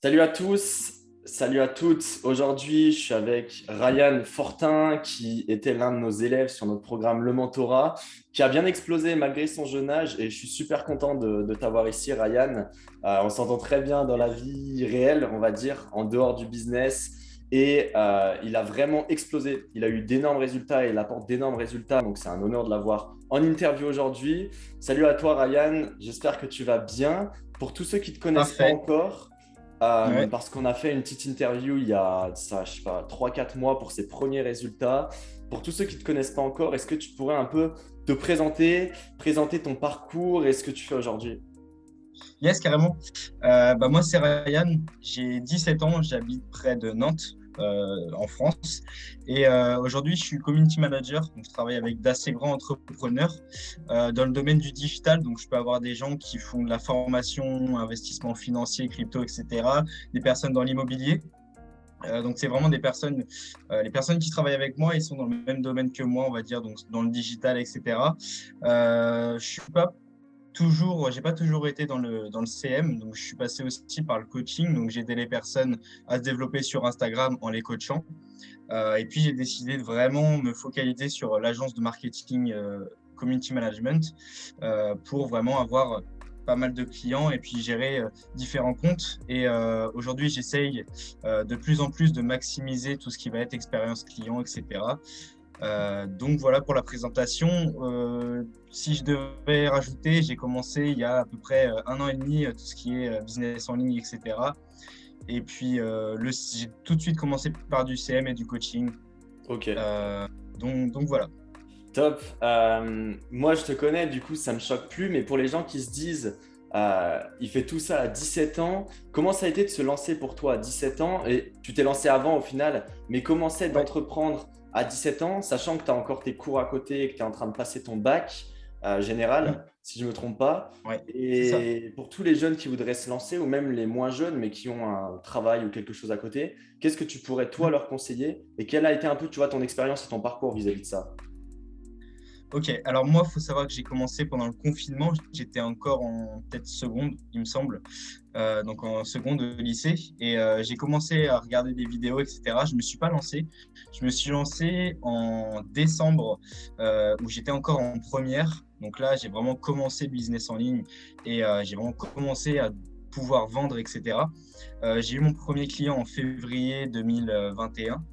Salut à tous, salut à toutes. Aujourd'hui, je suis avec Ryan Fortin, qui était l'un de nos élèves sur notre programme Le Mentorat, qui a bien explosé malgré son jeune âge. Et je suis super content de t'avoir ici, Ryan. On s'entend très bien dans la vie réelle, on va dire, en dehors du business. Et il a vraiment explosé. Il a eu d'énormes résultats et il apporte d'énormes résultats. Donc, c'est un honneur de l'avoir en interview aujourd'hui. Salut à toi, Ryan. J'espère que tu vas bien. Pour tous ceux qui ne te connaissent pas Parfait. encore, Ouais. parce qu'on a fait une petite interview il y a ça, je sais pas, 3 4 mois pour ses premiers résultats. Pour tous ceux qui ne te connaissent pas encore, est-ce que tu pourrais un peu te présenter ton parcours et ce que tu fais aujourd'hui? Yes, carrément. Moi, c'est Ryan. J'ai 17 ans. J'habite près de Nantes, en France. Et aujourd'hui, je suis community manager. Donc, je travaille avec d'assez grands entrepreneurs dans le domaine du digital. Donc, je peux avoir des gens qui font de la formation, investissement financier, crypto, etc. Des personnes dans l'immobilier. Donc, c'est vraiment des personnes, les personnes qui travaillent avec moi, ils sont dans le même domaine que moi, on va dire, donc dans le digital, etc. Je suis pas j'ai pas toujours été dans le CM, donc je suis passé aussi par le coaching, donc j'ai aidé les personnes à se développer sur Instagram en les coachant. Et puis j'ai décidé de vraiment me focaliser sur l'agence de marketing community management pour vraiment avoir pas mal de clients et puis gérer différents comptes. Et aujourd'hui, j'essaye de plus en plus de maximiser tout ce qui va être expérience client, etc. Donc voilà pour la présentation. Si je devais rajouter, j'ai commencé il y a à peu près 1 an et demi, tout ce qui est business en ligne, etc. Et puis j'ai tout de suite commencé par du CM et du coaching. Ok, Euh, donc voilà. top. Moi, je te connais, du coup, ça me choque plus, mais pour les gens qui se disent, il fait tout ça à 17 ans, comment ça a été de se lancer pour toi à 17 ans? Et tu t'es lancé avant au final, mais comment c'est Ouais. d'entreprendre à 17 ans, sachant que tu as encore tes cours à côté et que tu es en train de passer ton bac Mm. général, si je ne me trompe pas. Ouais, c'est ça. Et pour tous les jeunes qui voudraient se lancer, ou même les moins jeunes, mais qui ont un travail ou quelque chose à côté, qu'est-ce que tu pourrais, toi, Mm. leur conseiller? Et quelle a été un peu, tu vois, ton expérience et ton parcours vis-à-vis de ça? Ok, alors moi, il faut savoir que j'ai commencé pendant le confinement. J'étais encore en peut-être seconde, il me semble, donc en seconde de lycée. Et j'ai commencé à regarder des vidéos, etc. Je ne me suis pas lancé. Je me suis lancé en décembre, où j'étais encore en première. Donc là, j'ai vraiment commencé le business en ligne et j'ai vraiment commencé à pouvoir vendre, etc. J'ai eu mon premier client en février 2021.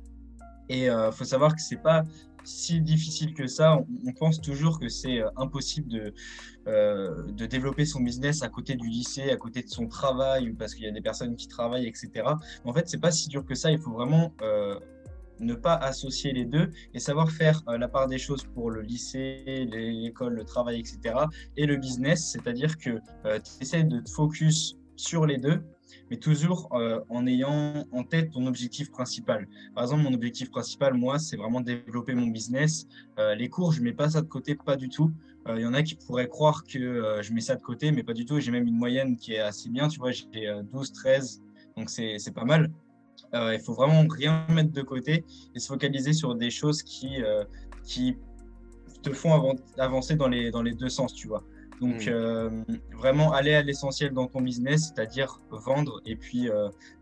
Et il faut savoir que c'est pas si difficile que ça. On pense toujours que c'est impossible de développer son business à côté du lycée, à côté de son travail, ou parce qu'il y a des personnes qui travaillent, etc. Mais en fait, c'est pas si dur que ça. Il faut vraiment ne pas associer les deux et savoir faire la part des choses pour le lycée, l'école, le travail, etc. Et le business, c'est-à-dire que tu essaies de te focus sur les deux, mais toujours en ayant en tête ton objectif principal. Par exemple, mon objectif principal, moi, c'est vraiment développer mon business. Les cours, je ne mets pas ça de côté, pas du tout. Il y en a qui pourraient croire que je mets ça de côté, mais pas du tout. J'ai même une moyenne qui est assez bien, tu vois, j'ai 12, 13, donc c'est pas mal. Il faut vraiment rien mettre de côté et se focaliser sur des choses qui te font avancer dans les deux sens, tu vois. Donc, Hmm. vraiment aller à l'essentiel dans ton business, c'est-à-dire vendre et puis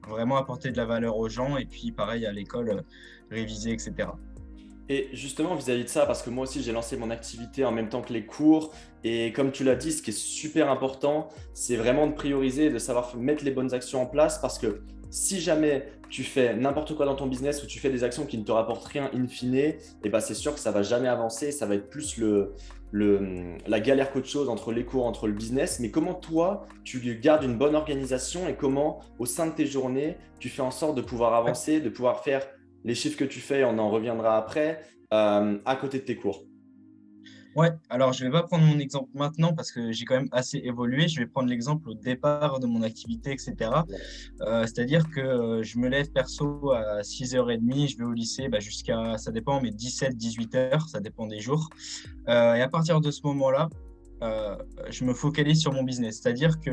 vraiment apporter de la valeur aux gens et puis pareil à l'école, réviser, etc. Et justement, vis-à-vis de ça, parce que moi aussi, j'ai lancé mon activité en même temps que les cours. Et comme tu l'as dit, ce qui est super important, c'est vraiment de prioriser, de savoir mettre les bonnes actions en place. Parce que si jamais tu fais n'importe quoi dans ton business ou tu fais des actions qui ne te rapportent rien in fine, eh ben c'est sûr que ça va jamais avancer. Ça va être plus la galère qu'autre chose entre les cours, entre le business. Mais comment toi, tu gardes une bonne organisation et comment, au sein de tes journées, tu fais en sorte de pouvoir avancer, de pouvoir faire les chiffres que tu fais, on en reviendra après, à côté de tes cours. Ouais, alors je vais pas prendre mon exemple maintenant parce que j'ai quand même assez évolué. Je vais prendre l'exemple au départ de mon activité, etc. C'est-à-dire que je me lève perso à 6h30, je vais au lycée jusqu'à, ça dépend, mais 17, 18 heures, ça dépend des jours. Et à partir de ce moment-là, euh, je me focalise sur mon business. C'est-à-dire que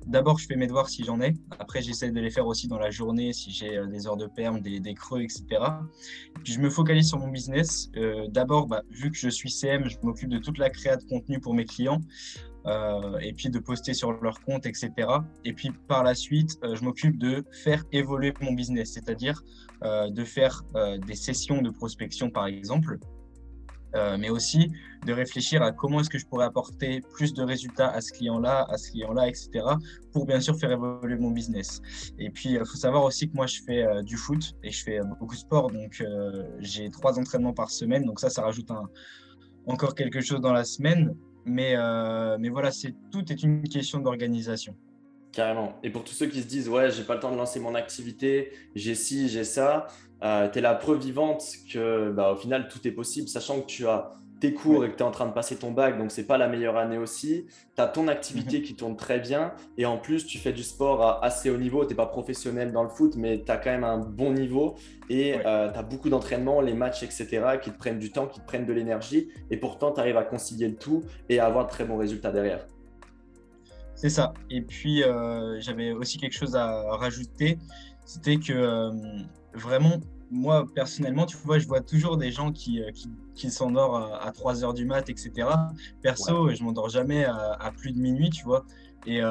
d'abord, je fais mes devoirs si j'en ai. Après, j'essaie de les faire aussi dans la journée si j'ai des heures de perm, des creux, etc. Puis je me focalise sur mon business. D'abord, vu que je suis CM, je m'occupe de toute la créa de contenu pour mes clients. et puis de poster sur leur compte, etc. Et puis par la suite, je m'occupe de faire évoluer mon business, c'est-à-dire de faire des sessions de prospection, par exemple, mais aussi de réfléchir à comment est-ce que je pourrais apporter plus de résultats à ce client-là, etc., pour bien sûr faire évoluer mon business. Et puis, il faut savoir aussi que moi, je fais du foot et je fais beaucoup de sport, donc j'ai 3 entraînements par semaine, donc ça rajoute encore quelque chose dans la semaine, mais voilà, tout est une question d'organisation. Carrément. Et pour tous ceux qui se disent, ouais, j'ai pas le temps de lancer mon activité, j'ai ci, j'ai ça, tu es la preuve vivante que au final, tout est possible, sachant que tu as tes cours Ouais. et que tu es en train de passer ton bac, donc c'est pas la meilleure année aussi. Tu as ton activité Mhm. qui tourne très bien et en plus, tu fais du sport à assez haut niveau. Tu n'es pas professionnel dans le foot, mais tu as quand même un bon niveau et Ouais. tu as beaucoup d'entraînement, les matchs, etc., qui te prennent du temps, qui te prennent de l'énergie et pourtant, tu arrives à concilier le tout et à avoir de très bons résultats derrière. C'est ça. Et puis, j'avais aussi quelque chose à rajouter, c'était que vraiment, moi, personnellement, tu vois, je vois toujours des gens qui s'endorment à 3 heures du mat, etc. Ouais. Perso, je m'endors jamais à plus de minuit, tu vois. Et il y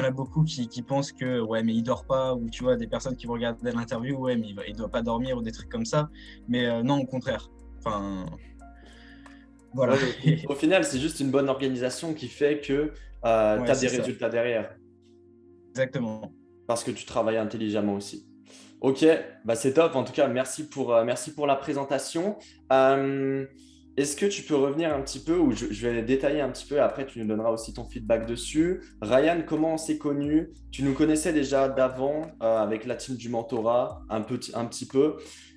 en a beaucoup qui pensent que, ouais, mais il dort pas, ou tu vois, des personnes qui vont regarder l'interview, ouais, mais il doit pas dormir, ou des trucs comme ça. Mais non, au contraire. Enfin, voilà. Ouais, au final, c'est juste une bonne organisation qui fait que tu Ouais, as des c'est ça. résultats derrière Exactement. parce que tu travailles intelligemment aussi. Ok, c'est top. En tout cas, merci pour la présentation. Euh, Est-ce que tu peux revenir un petit peu, ou je vais détailler un petit peu, et après tu nous donneras aussi ton feedback dessus. Ryan, comment on s'est connus? Tu nous connaissais déjà d'avant avec la team du mentorat, un petit peu.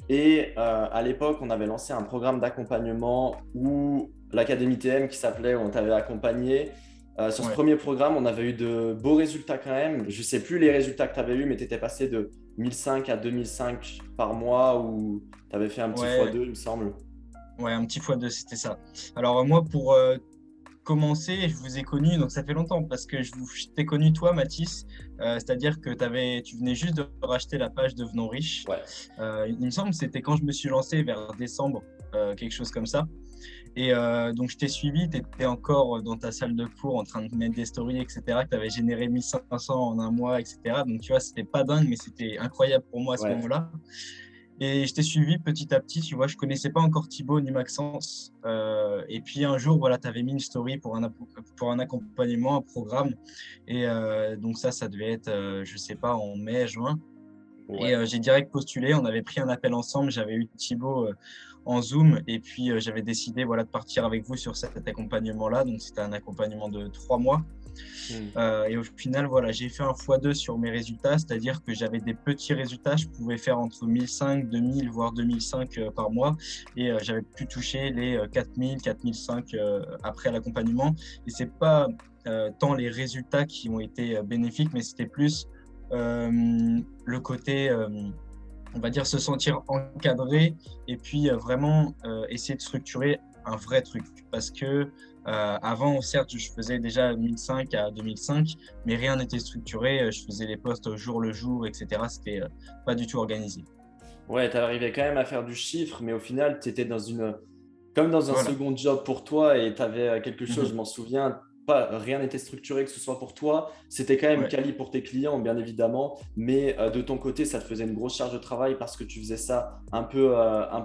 Et à l'époque, on avait lancé un programme d'accompagnement où l'Académie TM qui s'appelait, où on t'avait accompagné. Sur ce Ouais. premier programme, on avait eu de beaux résultats quand même. Je ne sais plus les résultats que tu avais eu, mais tu étais passé de 1005 à 2005 par mois ou tu avais fait un petit Ouais, x2, il me semble. ouais, un petit x2, c'était ça. Alors moi, pour commencer, je vous ai connu, donc ça fait longtemps, parce que je t'ai connu toi, Mathis, c'est-à-dire que tu venais juste de racheter la page Devenons riches. Ouais. Il me semble que c'était quand je me suis lancé vers décembre, quelque chose comme ça. Et donc je t'ai suivi, tu étais encore dans ta salle de cours en train de mettre des stories, etc., que tu avais généré 1500 en un mois, etc. Donc tu vois, c'était pas dingue, mais c'était incroyable pour moi à ce Ouais. moment-là. Et je t'ai suivi petit à petit, tu vois, je connaissais pas encore Thibaut ni Maxence. Et puis un jour, voilà, tu avais mis une story pour un accompagnement, un programme. Et donc ça devait être, je sais pas, en mai, juin. Et Ouais. j'ai direct postulé, on avait pris un appel ensemble, j'avais eu Thibaut en Zoom et puis j'avais décidé voilà, de partir avec vous sur cet accompagnement-là. Donc c'était un accompagnement de 3 mois. Hmm. Et au final, voilà, j'ai fait un x2 sur mes résultats, c'est-à-dire que j'avais des petits résultats, je pouvais faire entre 1005, 2000, voire 2005 par mois, et j'avais pu toucher les 4000, 4005 après l'accompagnement. Et c'est pas tant les résultats qui ont été bénéfiques, mais c'était plus le côté, on va dire, se sentir encadré et puis vraiment essayer de structurer un vrai truc. Parce que avant, certes, je faisais déjà 1005 à 2005, mais rien n'était structuré. Je faisais les posts au jour le jour, etc. C'était pas du tout organisé. Ouais, tu arrivais quand même à faire du chiffre, mais au final, tu étais comme dans un Voilà. second job pour toi et tu avais quelque chose, je Mhm. m'en souviens, rien n'était structuré, que ce soit pour toi. C'était quand même Ouais. quali pour tes clients, bien évidemment, mais de ton côté, ça te faisait une grosse charge de travail parce que tu faisais ça un peu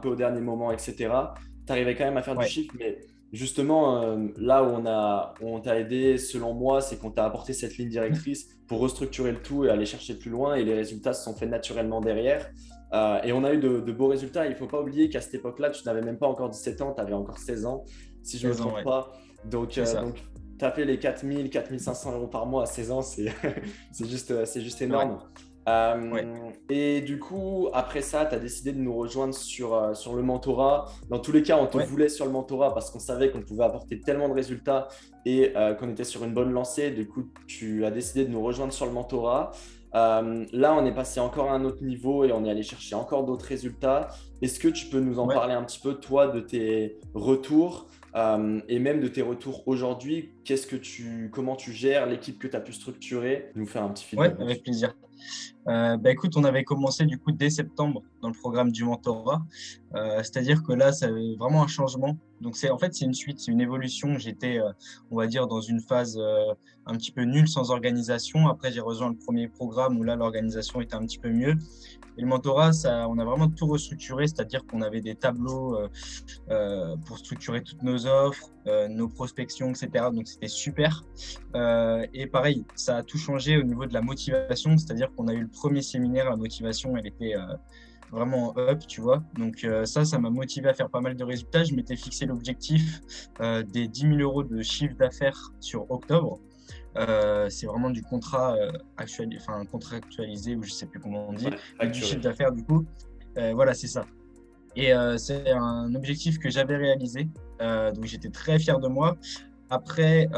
au dernier moment, etc. Tu arrivais quand même à faire du Ouais. chiffre, mais justement, là où où on t'a aidé, selon moi, c'est qu'on t'a apporté cette ligne directrice pour restructurer le tout et aller chercher plus loin, et les résultats se sont faits naturellement derrière. Et on a eu de beaux résultats. Il ne faut pas oublier qu'à cette époque-là, tu n'avais même pas encore 17 ans, tu avais encore 16 ans, si je ne me 16 ans, trompe ouais. pas. Donc, C'est ça. tu as fait les 4000, 4500 euros par mois à 16 ans, c'est juste Ouais. énorme. Ouais. Et du coup, après ça, tu as décidé de nous rejoindre sur le mentorat. Dans tous les cas, on te Ouais. voulait sur le mentorat parce qu'on savait qu'on pouvait apporter tellement de résultats et qu'on était sur une bonne lancée. Du coup, tu as décidé de nous rejoindre sur le mentorat. Là, on est passé encore à un autre niveau et on est allé chercher encore d'autres résultats. Est-ce que tu peux nous en Ouais. parler un petit peu, toi, de tes retours et même de tes retours aujourd'hui? Comment tu gères l'équipe que tu as pu structurer? Nous faire un petit Ouais, feedback avec dessus. plaisir. Écoute, on avait commencé du coup dès septembre dans le programme du mentorat. C'est-à-dire que là, ça avait vraiment un changement. Donc c'est en fait c'est une suite, c'est une évolution. J'étais, on va dire, dans une phase un petit peu nulle, sans organisation. Après, j'ai rejoint le premier programme où là, l'organisation était un petit peu mieux. Et le mentorat, ça, on a vraiment tout restructuré, c'est-à-dire qu'on avait des tableaux pour structurer toutes nos offres, nos prospections, etc. Donc c'était super. Et pareil, ça a tout changé au niveau de la motivation, c'est-à-dire qu'on a eu le premier séminaire, la motivation, elle était vraiment up, tu vois. Donc ça m'a motivé à faire pas mal de résultats. Je m'étais fixé l'objectif des 10 000 euros de chiffre d'affaires sur octobre. C'est vraiment du contrat contractualisé, ou je sais plus comment on dit, Ouais, mais du chiffre facturé. d'affaires du coup. Voilà, c'est ça. Et c'est un objectif que j'avais réalisé. Donc j'étais très fier de moi. Après,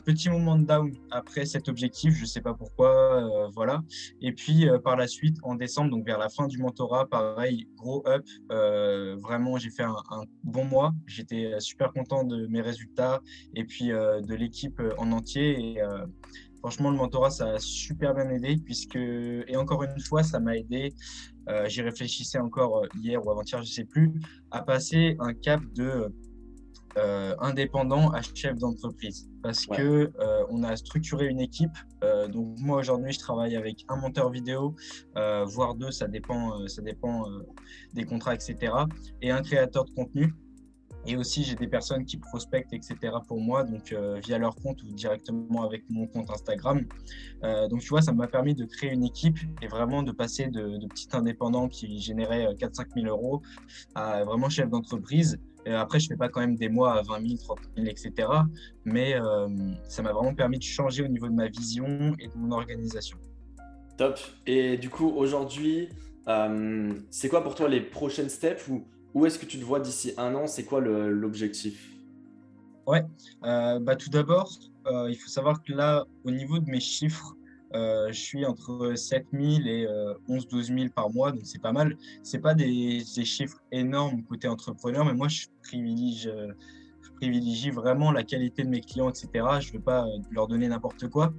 petit moment de down après cet objectif, je ne sais pas pourquoi, voilà. Et puis par la suite, en décembre, donc vers la fin du mentorat, pareil, gros up. Vraiment, j'ai fait un bon mois. J'étais super content de mes résultats et puis de l'équipe en entier. Et franchement, le mentorat, ça a super bien aidé et encore une fois, ça m'a aidé. J'y réfléchissais encore hier ou avant-hier, je ne sais plus, à passer un cap de indépendant à chef d'entreprise parce Ouais. que on a structuré une équipe. Donc moi aujourd'hui je travaille avec un monteur vidéo, voire deux, ça dépend des contrats, etc. Et un créateur de contenu. Et aussi, j'ai des personnes qui prospectent, etc. pour moi, donc via leur compte ou directement avec mon compte Instagram. Donc, tu vois, ça m'a permis de créer une équipe et vraiment de passer de petit indépendant qui générait 4-5 000 euros à vraiment chef d'entreprise. Après, je ne fais pas quand même des mois à 20 000, 30 000, etc. Mais ça m'a vraiment permis de changer au niveau de ma vision et de mon organisation. Top. Et du coup, aujourd'hui, c'est quoi pour toi les prochaines steps ou où est-ce que tu te vois d'ici un an? C'est quoi l'objectif? Ouais, tout d'abord, il faut savoir que là, au niveau de mes chiffres, je suis entre 7 000 et 11 000 12 000 par mois, donc c'est pas mal. C'est pas des chiffres énormes côté entrepreneur, mais moi, je privilégie vraiment la qualité de mes clients, etc. Je ne veux pas leur donner n'importe quoi.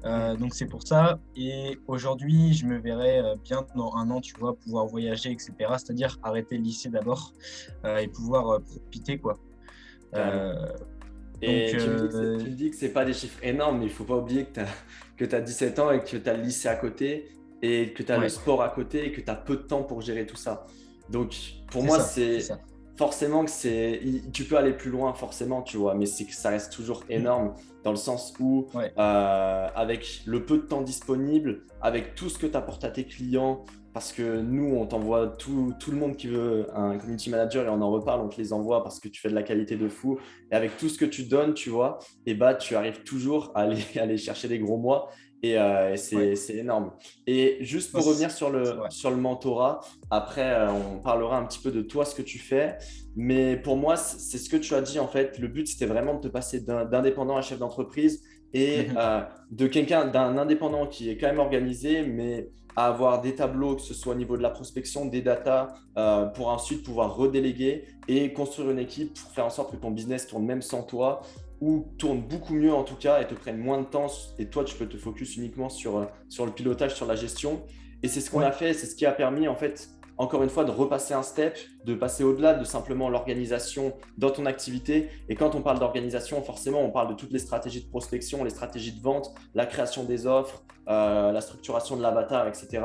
Mhm. Donc c'est pour ça. Et aujourd'hui, je me verrais bien dans un an, tu vois, pouvoir voyager, etc. C'est-à-dire arrêter le lycée d'abord et pouvoir profiter, quoi. Carrément. Euh, donc, Et tu me dis que c'est pas des chiffres énormes, mais il faut pas oublier que tu as 17 ans et que tu as le lycée à côté et que tu as le ouais, sport à côté et que tu as peu de temps pour gérer tout ça. Donc, pour c'est moi, ça, c'est c'est ça. forcément que tu peux aller plus loin, forcément, tu vois, mais c'est que ça reste toujours Mm. énorme dans le sens où, Ouais, avec le peu de temps disponible, avec tout ce que tu apportes à tes clients, parce que nous, on t'envoie tout le monde qui veut un community manager et on en reparle, on te les envoie parce que tu fais de la qualité de fou. Et avec tout ce que tu donnes, tu vois, et bah, tu arrives toujours à aller, aller chercher des gros mois et ouais. c'est énorme. Et juste Ouais, pour revenir sur c'est vrai. sur le mentorat, après, on parlera un petit peu de toi, ce que tu fais. Mais pour moi, c'est ce que tu as dit en fait. Le but, c'était vraiment de te passer d'indépendant à chef d'entreprise et Mhm. de quelqu'un, d'un indépendant qui est quand même organisé, mais à avoir des tableaux, que ce soit au niveau de la prospection, des datas, pour ensuite pouvoir redéléguer et construire une équipe pour faire en sorte que ton business tourne même sans toi ou tourne beaucoup mieux en tout cas et te prenne moins de temps et toi tu peux te focus uniquement sur le pilotage, sur la gestion. Et c'est ce qu'on a Ouais, fait, c'est ce qui a permis en fait encore une fois de repasser un step, de passer au-delà de simplement l'organisation dans ton activité. Et quand on parle d'organisation, forcément on parle de toutes les stratégies de prospection, les stratégies de vente, la création des offres, la structuration de l'avatar, etc.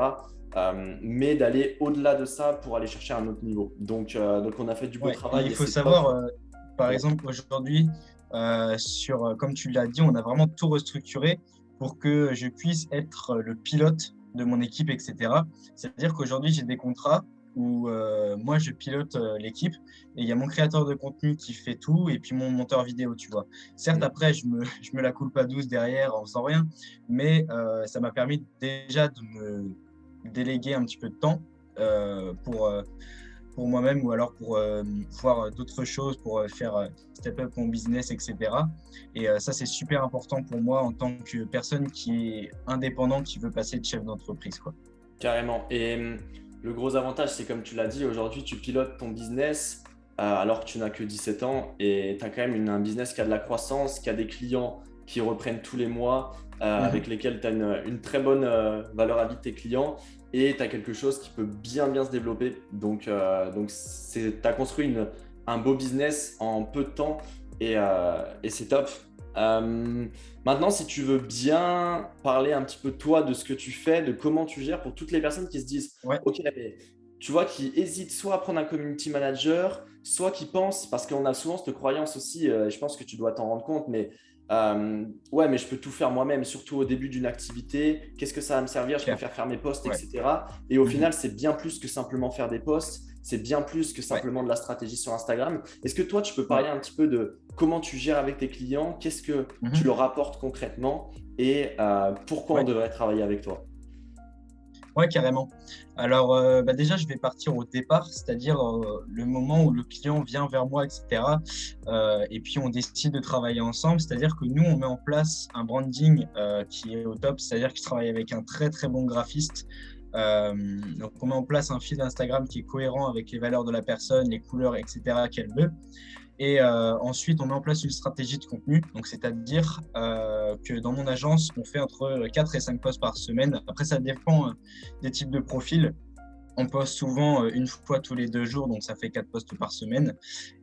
Mais d'aller au-delà de ça pour aller chercher un autre niveau. Donc on a fait du beau ouais. Et travail il et faut c'est top. savoir, par Ouais. exemple, aujourd'hui, comme tu l'as dit, on a vraiment tout restructuré pour que je puisse être le pilote de mon équipe, etc. C'est-à-dire qu'aujourd'hui, j'ai des contrats où moi, je pilote l'équipe et il y a mon créateur de contenu qui fait tout et puis mon monteur vidéo, tu vois. Certes, Mm. après, je me la coule pas douce derrière en faisant rien, mais ça m'a permis déjà de me déléguer un petit peu de temps pour moi-même ou alors pour voir d'autres choses, pour faire step up mon business, etc. Et ça, c'est super important pour moi en tant que personne qui est indépendante, qui veut passer de chef d'entreprise, quoi. Carrément. Et le gros avantage, c'est comme tu l'as dit, aujourd'hui, tu pilotes ton business alors que tu n'as que 17 ans et tu as quand même un business qui a de la croissance, qui a des clients qui reprennent tous les mois, Mhm. avec lesquels tu as une très bonne valeur à vie de tes clients et tu as quelque chose qui peut bien se développer. Donc tu as construit un beau business en peu de temps et c'est top. Euh, Maintenant, si tu veux bien parler un petit peu de toi, de ce que tu fais, de comment tu gères pour toutes les personnes qui se disent, Ouais. OK, mais tu vois, qui hésitent soit à prendre un community manager, soit qui pensent, parce qu'on a souvent cette croyance aussi, et je pense que tu dois t'en rendre compte, mais ouais, mais je peux tout faire moi-même, surtout au début d'une activité. Qu'est-ce que ça va me servir? Je Clair. préfère faire mes posts, Ouais. etc. Et au Mhm. final, c'est bien plus que simplement faire des posts, c'est bien plus que Ouais. simplement de la stratégie sur Instagram. Est-ce que toi, tu peux Ouais. parler un petit peu de comment tu gères avec tes clients? Qu'est-ce que tu Mhm. leur apportes concrètement et pourquoi on Ouais. devrait travailler avec toi? Ouais, carrément. Alors, déjà, je vais partir au départ, c'est-à-dire le moment où le client vient vers moi, etc. Et puis, on décide de travailler ensemble, c'est-à-dire que nous, on met en place un branding qui est au top, c'est-à-dire que je travaille avec un très, très bon graphiste. Euh, donc, on met en place un fil Instagram qui est cohérent avec les valeurs de la personne, les couleurs, etc. qu'elle veut. Et ensuite, on met en place une stratégie de contenu. Donc, c'est-à-dire que dans mon agence, on fait entre 4 et 5 posts par semaine. Après, ça dépend des types de profils. On poste souvent une fois tous les 2 jours, donc ça fait 4 posts par semaine.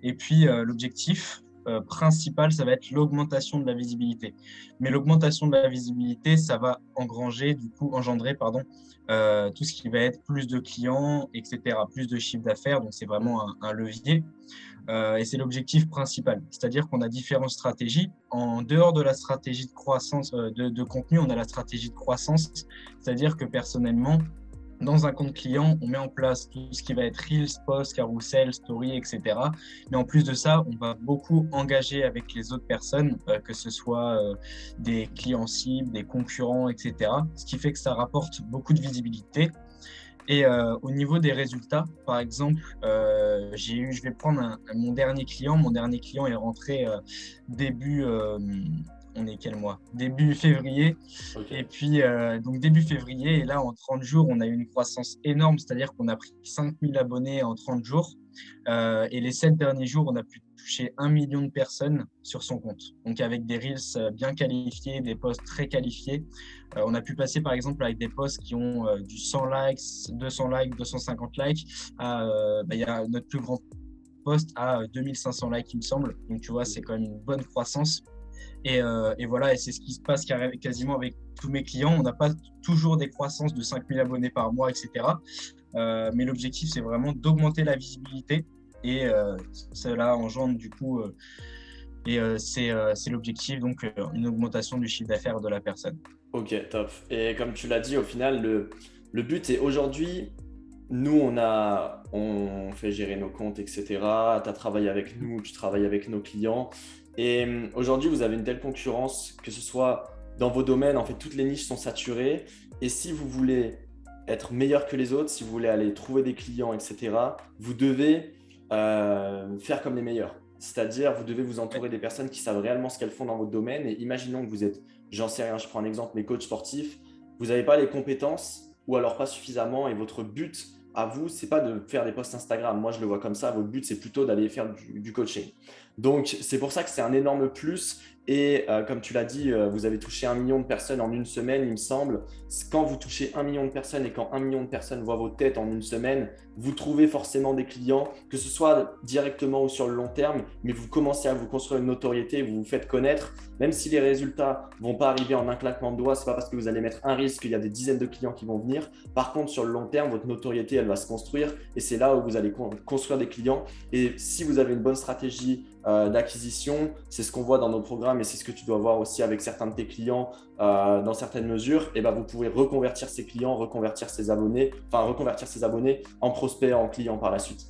Et puis, l'objectif principal, ça va être l'augmentation de la visibilité. Mais l'augmentation de la visibilité, ça va engendrer, tout ce qui va être plus de clients, etc., plus de chiffre d'affaires. Donc, c'est vraiment un levier. Et c'est l'objectif principal. C'est-à-dire qu'on a différentes stratégies. En dehors de la stratégie de croissance de contenu, on a la stratégie de croissance. C'est-à-dire que personnellement, dans un compte client, on met en place tout ce qui va être Reels, Post, Carousel, Story, etc. Mais en plus de ça, on va beaucoup engager avec les autres personnes, que ce soit des clients cibles, des concurrents, etc. Ce qui fait que ça rapporte beaucoup de visibilité. Et au niveau des résultats, par exemple, je vais prendre mon dernier client. Mon dernier client est rentré début, on est quel mois? Début février. Et Ok. puis, donc début février, et là, en 30 jours, on a eu une croissance énorme, c'est-à-dire qu'on a pris 5000 abonnés en 30 jours. Et les 7 derniers jours, on a pu toucher 1 million de personnes sur son compte. Donc, avec des Reels bien qualifiés, des posts très qualifiés. On a pu passer, par exemple, avec des posts qui ont du 100 likes, 200 likes, 250 likes. Il y a notre plus grand post à 2500 likes, il me semble. Donc, tu vois, c'est quand même une bonne croissance. Et voilà, et c'est ce qui se passe quasiment avec tous mes clients. On n'a pas toujours des croissances de 5000 abonnés par mois, etc. Mais l'objectif, c'est vraiment d'augmenter la visibilité. Et cela engendre du coup, c'est l'objectif, donc une augmentation du chiffre d'affaires de la personne. Ok, top. Et comme tu l'as dit, au final, le but est aujourd'hui, nous, on fait gérer nos comptes, etc. Tu as travaillé avec nous, tu travailles avec nos clients. Et aujourd'hui, vous avez une telle concurrence, que ce soit dans vos domaines, en fait, toutes les niches sont saturées. Et si vous voulez être meilleur que les autres, si vous voulez aller trouver des clients, etc., vous devez faire comme les meilleurs. C'est-à-dire, vous devez vous Ouais. entourer des personnes qui savent réellement ce qu'elles font dans votre domaine. Et imaginons que vous êtes, j'en sais rien, je prends un exemple, mais coach sportif, vous n'avez pas les compétences ou alors pas suffisamment. Et votre but à vous, c'est pas de faire des posts Instagram. Moi, je le vois comme ça. Votre but, c'est plutôt d'aller faire du coaching. Donc, c'est pour ça que c'est un énorme plus. Et comme tu l'as dit, vous avez touché 1 million de personnes en une semaine, il me semble. Quand vous touchez 1 million de personnes et quand 1 million de personnes voient vos têtes en une semaine, vous trouvez forcément des clients, que ce soit directement ou sur le long terme, mais vous commencez à vous construire une notoriété, vous vous faites connaître. Même si les résultats ne vont pas arriver en un claquement de doigts, ce n'est pas parce que vous allez mettre un risque qu'il y a des dizaines de clients qui vont venir. Par contre, sur le long terme, votre notoriété, elle va se construire et c'est là où vous allez construire des clients. Et si vous avez une bonne stratégie d'acquisition, c'est ce qu'on voit dans nos programmes et c'est ce que tu dois voir aussi avec certains de tes clients dans certaines mesures, et ben vous pouvez reconvertir ces clients, reconvertir ces abonnés en prospects, en clients par la suite.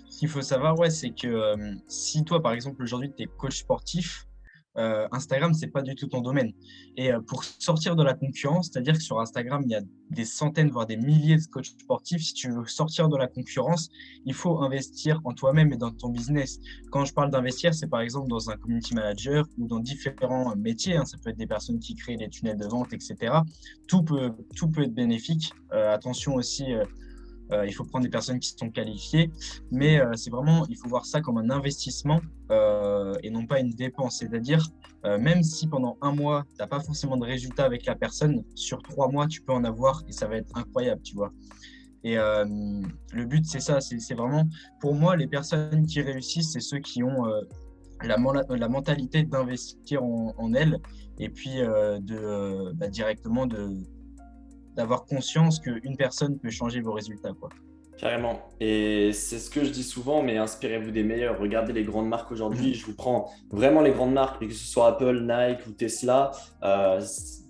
Ce qu'il faut savoir, ouais, c'est que si toi, par exemple, aujourd'hui, tu es coach sportif, Instagram, c'est pas du tout ton domaine. Et pour sortir de la concurrence, c'est-à-dire que sur Instagram, il y a des centaines, voire des milliers de coachs sportifs. Si tu veux sortir de la concurrence, il faut investir en toi-même et dans ton business. Quand je parle d'investir, c'est par exemple dans un community manager ou dans différents métiers. Hein. Ça peut être des personnes qui créent des tunnels de vente, etc. Tout peut être bénéfique. Attention aussi Il faut prendre des personnes qui sont qualifiées, mais c'est vraiment, il faut voir ça comme un investissement et non pas une dépense. C'est-à-dire, même si pendant un mois, tu n'as pas forcément de résultat avec la personne, sur 3 mois, tu peux en avoir et ça va être incroyable, tu vois. Et le but, c'est ça, c'est vraiment, pour moi, les personnes qui réussissent, c'est ceux qui ont la mentalité d'investir en elles et puis directement d'avoir conscience qu'une personne peut changer vos résultats, quoi. Carrément. Et c'est ce que je dis souvent, mais inspirez-vous des meilleurs. Regardez les grandes marques aujourd'hui. Je vous prends vraiment les grandes marques, que ce soit Apple, Nike ou Tesla. Euh,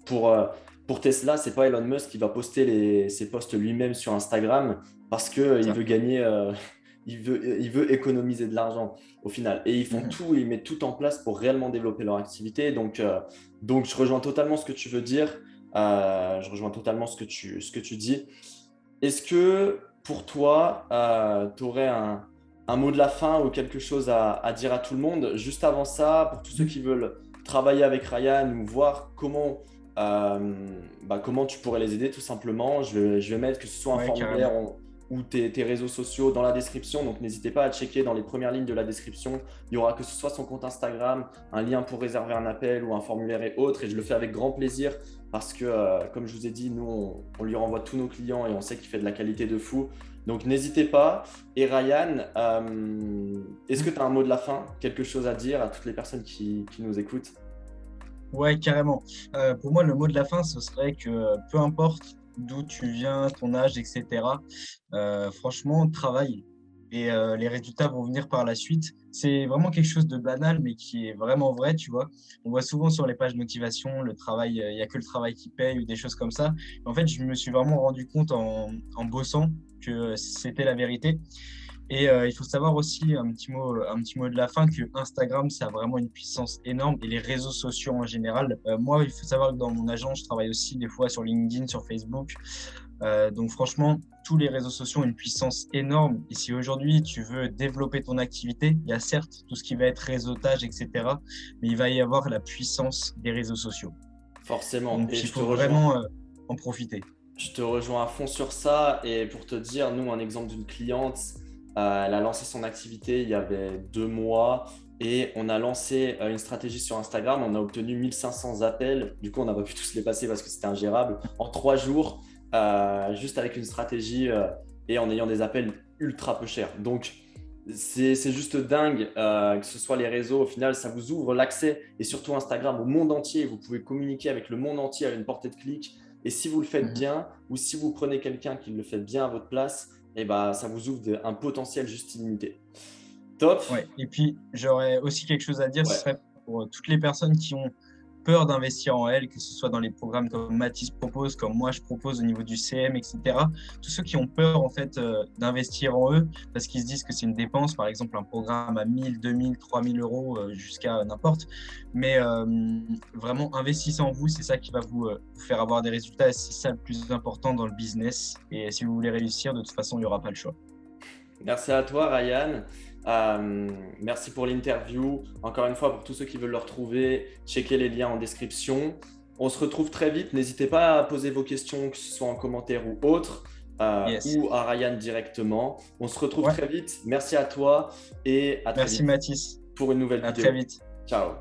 pour, euh, pour Tesla, c'est pas Elon Musk qui va poster ses posts lui-même sur Instagram parce qu'il Ça. veut gagner, il veut économiser de l'argent au final. Et ils font Mhm. tout, ils mettent tout en place pour réellement développer leur activité. Donc je rejoins totalement ce que tu veux dire. Je rejoins totalement ce que tu dis. Est-ce que pour toi, tu aurais un mot de la fin ou quelque chose à dire à tout le monde? Juste avant ça, pour tous ceux qui veulent travailler avec Ryan ou voir comment tu pourrais les aider, tout simplement, je vais mettre que ce soit un Ouais, formulaire carrément. ou tes réseaux sociaux dans la description. Donc, n'hésitez pas à checker dans les premières lignes de la description. Il y aura que ce soit son compte Instagram, un lien pour réserver un appel ou un formulaire et autres. Et je le fais avec grand plaisir parce que, comme je vous ai dit, nous, on lui renvoie tous nos clients et on sait qu'il fait de la qualité de fou. Donc, n'hésitez pas. Et Ryan, est-ce que tu as un mot de la fin, quelque chose à dire à toutes les personnes qui nous écoutent? Ouais, carrément. Pour moi, le mot de la fin, ce serait que peu importe d'où tu viens, ton âge, etc., franchement, travaille et les résultats vont venir par la suite. C'est vraiment quelque chose de banal, mais qui est vraiment vrai, tu vois. On voit souvent sur les pages de motivation, le travail, il n'y a que le travail qui paye ou des choses comme ça. En fait, je me suis vraiment rendu compte en bossant que c'était la vérité. Et il faut savoir aussi un petit mot de la fin que Instagram, ça a vraiment une puissance énorme et les réseaux sociaux en général. Moi, il faut savoir que dans mon agence, je travaille aussi des fois sur LinkedIn, sur Facebook. Donc franchement, tous les réseaux sociaux ont une puissance énorme. Et si aujourd'hui, tu veux développer ton activité, il y a certes tout ce qui va être réseautage, etc. Mais il va y avoir la puissance des réseaux sociaux. Forcément. Et Donc il faut vraiment en profiter. je te rejoins à fond sur ça. Et pour te dire, nous, un exemple d'une cliente, elle a lancé son activité il y avait 2 mois et on a lancé une stratégie sur Instagram. On a obtenu 1500 appels. Du coup, on n'a pas pu tous les passer parce que c'était ingérable en 3 jours, juste avec une stratégie et en ayant des appels ultra peu chers. Donc, c'est juste dingue que ce soit les réseaux. Au final, ça vous ouvre l'accès et surtout Instagram au monde entier. Vous pouvez communiquer avec le monde entier à une portée de clic. Et si vous le faites Mhm. bien ou si vous prenez quelqu'un qui le fait bien à votre place, et bah, ça vous ouvre un potentiel juste illimité. Top. Ouais. Et puis, j'aurais aussi quelque chose à dire, ce Ouais, serait pour toutes les personnes qui ont peur d'investir en elles, que ce soit dans les programmes comme Mathis propose, comme moi je propose au niveau du CM, etc. Tous ceux qui ont peur en fait d'investir en eux parce qu'ils se disent que c'est une dépense, par exemple un programme à 1000, 2000, 3000 euros jusqu'à n'importe. Mais vraiment, investissez en vous, c'est ça qui va vous faire avoir des résultats et c'est ça le plus important dans le business. Et si vous voulez réussir, de toute façon, il n'y aura pas le choix. merci à toi, Ryan. Merci pour l'interview. Encore une fois, pour tous ceux qui veulent le retrouver, checkez les liens en description. On se retrouve très vite. N'hésitez pas à poser vos questions, que ce soit en commentaire ou autre, Yes. ou à Ryan directement. On se retrouve Ouais. très vite. Merci à toi et à très Merci vite Mathis. pour une nouvelle À très vidéo. vite. Ciao.